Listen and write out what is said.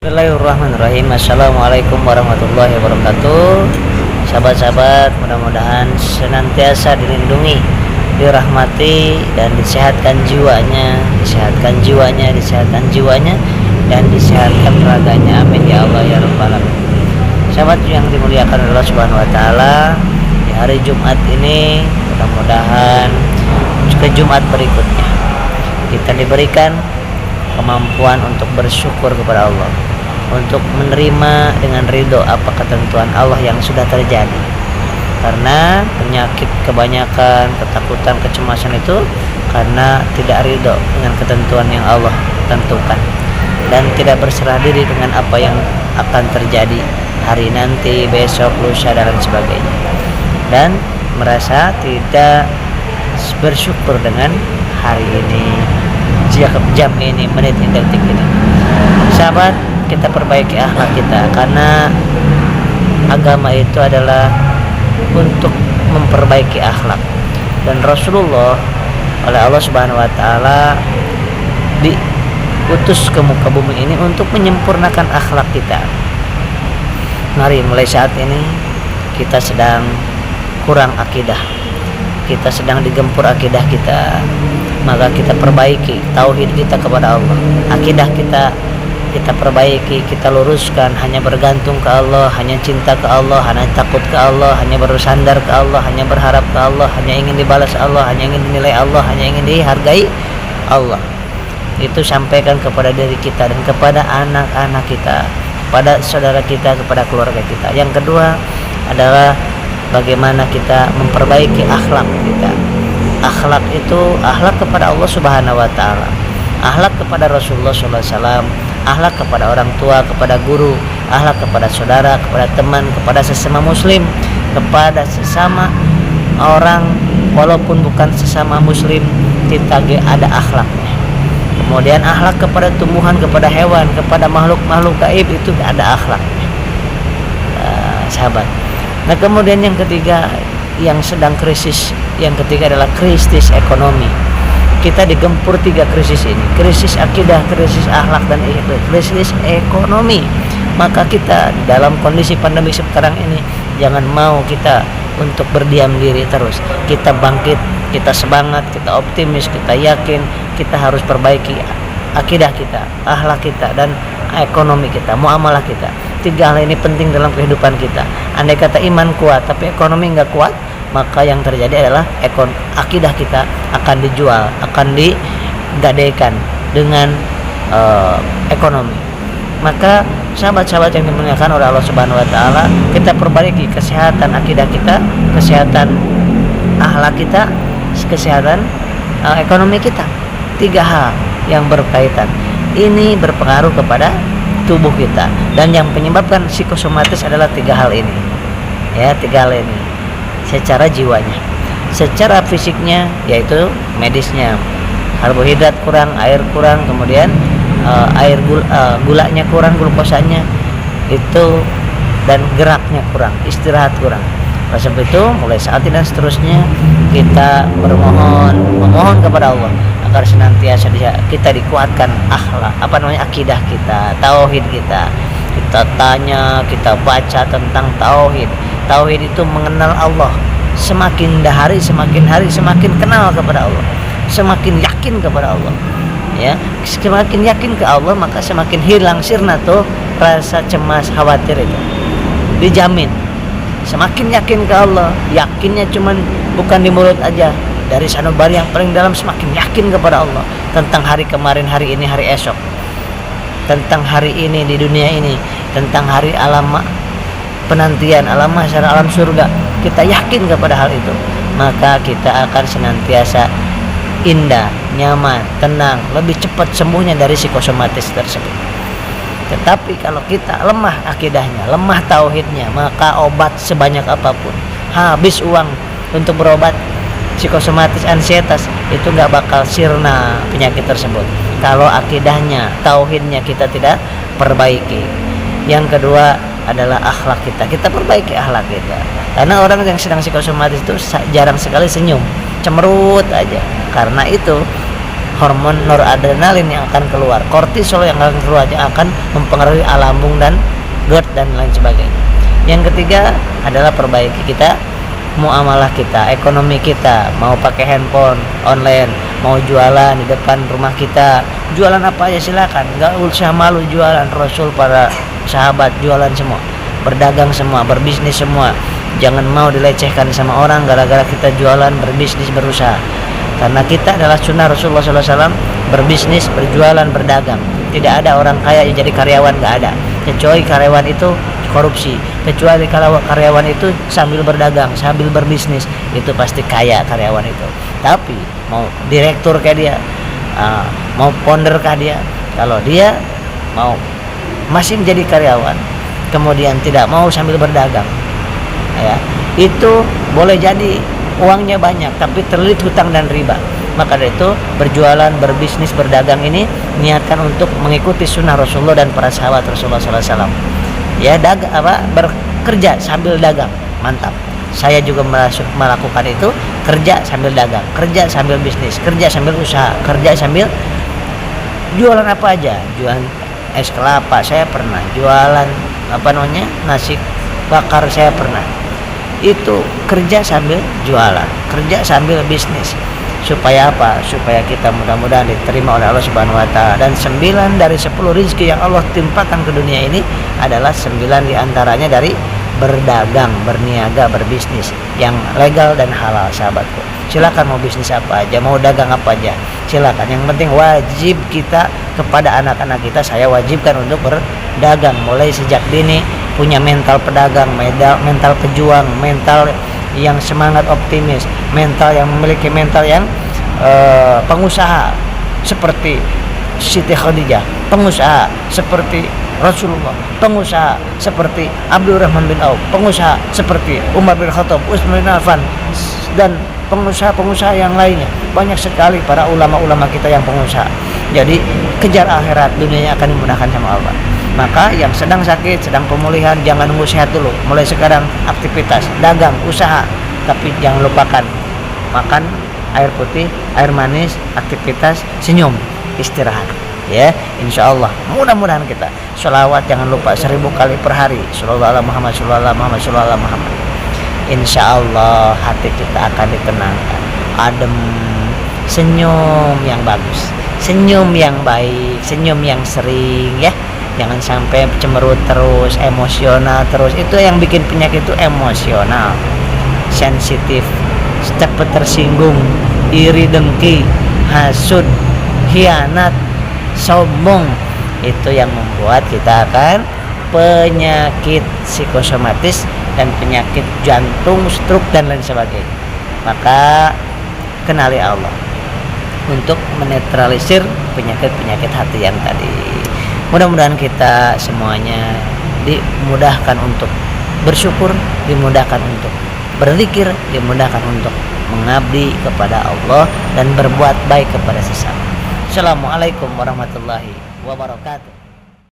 Bismillahirrahmanirrahim. Assalamualaikum warahmatullahi wabarakatuh. Sahabat-sahabat, mudah-mudahan senantiasa dilindungi, dirahmati, dan disehatkan jiwanya, dan disehatkan raganya. Amin ya Allah ya Rabbal alamin. Sahabat yang dimuliakan Allah Subhanahu wa taala, di hari Jumat ini mudah-mudahan ke Jumat berikutnya kita diberikan kemampuan untuk bersyukur kepada Allah, untuk menerima dengan ridho apa ketentuan Allah yang sudah terjadi. Karena penyakit kebanyakan, ketakutan, kecemasan itu karena tidak ridho dengan ketentuan yang Allah tentukan, dan tidak berserah diri dengan apa yang akan terjadi hari nanti, besok, lusa, dan sebagainya, dan merasa tidak bersyukur dengan hari ini, jam ini, menit ini, detik ini. Sahabat, kita perbaiki akhlak kita, karena agama itu adalah untuk memperbaiki akhlak, dan Rasulullah oleh Allah Subhanahu wa taala diutus ke muka bumi ini untuk menyempurnakan akhlak kita. Mari mulai saat ini kita sedang kurang akidah, kita sedang digempur akidah kita, maka kita perbaiki tauhid kita kepada Allah. Akidah kita perbaiki, kita luruskan, hanya bergantung ke Allah, hanya cinta ke Allah, hanya takut ke Allah, hanya bersandar ke Allah, hanya berharap ke Allah, hanya ingin dibalas Allah, hanya ingin dinilai Allah, hanya ingin dihargai Allah. Itu sampaikan kepada diri kita dan kepada anak-anak kita, kepada saudara kita, kepada keluarga kita. Yang kedua adalah bagaimana kita memperbaiki akhlak kita. Akhlak itu akhlak kepada Allah Subhanahu wa taala, akhlak kepada Rasulullah sallallahu alaihi wasallam, akhlak kepada orang tua, kepada guru, akhlak kepada saudara, kepada teman, kepada sesama muslim, kepada sesama orang walaupun bukan sesama muslim, kita ada akhlaknya. Kemudian akhlak kepada tumbuhan, kepada hewan, kepada makhluk-makhluk gaib, itu ada akhlaknya, sahabat. Nah, kemudian yang ketiga yang sedang krisis, yang ketiga adalah krisis ekonomi. Kita digempur tiga krisis ini: krisis akidah, krisis akhlak, dan krisis ekonomi. Maka kita dalam kondisi pandemi sekarang ini jangan mau kita untuk berdiam diri terus. Kita bangkit, kita semangat, kita optimis, kita yakin kita harus perbaiki akidah kita, akhlak kita, dan ekonomi kita, muamalah kita. Tiga hal ini penting dalam kehidupan kita. Andai kata iman kuat tapi ekonomi nggak kuat, maka yang terjadi adalah akidah kita akan dijual, akan digadaikan dengan ekonomi. Maka sahabat-sahabat yang dimuliakan oleh Allah Subhanahu wa taala, kita perbaiki kesehatan akidah kita, kesehatan akhlak kita, kesehatan ekonomi kita. Tiga hal yang berkaitan ini berpengaruh kepada tubuh kita, dan yang menyebabkan psikosomatis adalah tiga hal ini, ya, tiga hal ini. Secara jiwanya, secara fisiknya yaitu medisnya, karbohidrat kurang, air kurang, kemudian gulanya kurang, glukosanya itu, dan geraknya kurang, istirahat kurang. Oleh sebab itu mulai saat ini dan seterusnya kita memohon kepada Allah agar senantiasa kita dikuatkan akhlak, akidah kita, tauhid kita. Kita tanya, kita baca tentang tauhid. Tauhid itu mengenal Allah. Semakin hari semakin kenal kepada Allah, semakin yakin kepada Allah, ya. Semakin yakin ke Allah, maka semakin hilang sirna tuh rasa cemas, khawatir itu, dijamin. Semakin yakin ke Allah, yakinnya cuman bukan di mulut aja, dari sanubari yang paling dalam, semakin yakin kepada Allah tentang hari kemarin, hari ini, hari esok, tentang hari ini di dunia ini, tentang hari alam penantian, alam mahsyar, alam surga. Kita yakin kepada hal itu, maka kita akan senantiasa indah, nyaman, tenang, lebih cepat sembuhnya dari psikosomatis tersebut. Tetapi kalau kita lemah akidahnya, lemah tauhidnya, maka obat sebanyak apapun, habis uang untuk berobat psikosomatis, ansietas, itu nggak bakal sirna penyakit tersebut kalau akidahnya, tauhidnya kita tidak perbaiki. Yang kedua adalah akhlak kita perbaiki akhlak kita. Karena orang yang sedang psikosomatis itu jarang sekali senyum, cemerut aja. Karena itu hormon noradrenalin yang akan keluar, kortisol yang akan keluar, yang akan mempengaruhi lambung dan GERD dan lain sebagainya. Yang ketiga adalah perbaiki kita muamalah kita, ekonomi kita. Mau pakai handphone online, mau jualan di depan rumah kita, jualan apa aja silakan, nggak usah malu jualan. Rasul, para sahabat jualan semua, berdagang semua, berbisnis semua. Jangan mau dilecehkan sama orang gara-gara kita jualan, berbisnis, berusaha. Karena kita adalah sunnah Rasulullah SAW, berbisnis, berjualan, berdagang. Tidak ada orang kaya yang jadi karyawan, nggak ada. Kecuali karyawan itu korupsi, kecuali kalau karyawan itu sambil berdagang, sambil berbisnis, itu pasti kaya karyawan itu. Tapi mau direktur kayak dia, mau founder kayak dia, kalau dia mau masih menjadi karyawan, kemudian tidak mau sambil berdagang, ya, itu boleh jadi uangnya banyak tapi terlilit hutang dan riba. Maka dari itu berjualan, berbisnis, berdagang ini niatkan untuk mengikuti sunnah Rasulullah dan para sahabat Rasulullah SAW. Ya, bekerja sambil dagang, mantap. Saya juga melakukan itu, kerja sambil dagang, kerja sambil bisnis, kerja sambil usaha, kerja sambil jualan apa aja. Jualan es kelapa saya pernah, jualan nasi bakar saya pernah. Itu kerja sambil jualan, kerja sambil bisnis. Supaya apa? Supaya kita mudah-mudahan diterima oleh Allah Subhanahu wa taala. Dan 9 dari 10 rezeki yang Allah timpakan ke dunia ini adalah 9 diantaranya dari berdagang, berniaga, berbisnis yang legal dan halal, sahabatku. Silakan mau bisnis apa aja, mau dagang apa aja, silakan. Yang penting wajib kita kepada anak-anak kita, saya wajibkan untuk berdagang mulai sejak dini, punya mental pedagang, mental pejuang, mental yang semangat optimis, mental yang memiliki mental yang pengusaha seperti Siti Khadijah, pengusaha seperti Rasulullah, pengusaha seperti Abdurrahman bin Auf, pengusaha seperti Umar bin Khattab, Utsman bin Affan, dan pengusaha-pengusaha yang lainnya. Banyak sekali para ulama-ulama kita yang pengusaha. Jadi kejar akhirat, dunianya akan dimudahkan sama Allah. Maka yang sedang sakit, sedang pemulihan, jangan nunggu sehat dulu, mulai sekarang aktivitas, dagang, usaha. Tapi jangan lupakan makan air putih, air manis, aktivitas, senyum, istirahat. Ya, insya Allah mudah-mudahan kita sholawat jangan lupa 1000 kali per hari. Shollallahu ala Muhammad, shollallahu ala Muhammad, shollallahu ala Muhammad. Insya Allah hati kita akan ditenangkan, adem, senyum yang bagus, senyum yang baik, senyum yang sering, ya. Jangan sampai cemberut terus, emosional terus. Itu yang bikin penyakit itu emosional, sensitif, cepat tersinggung, iri, dengki, hasud, khianat, sombong. Itu yang membuat kita akan penyakit psikosomatis dan penyakit jantung, stroke dan lain sebagainya. Maka kenali Allah untuk menetralisir penyakit-penyakit hati yang tadi. Mudah-mudahan kita semuanya dimudahkan untuk bersyukur, dimudahkan untuk berzikir, dimudahkan untuk mengabdi kepada Allah dan berbuat baik kepada sesama. Assalamualaikum warahmatullahi wabarakatuh.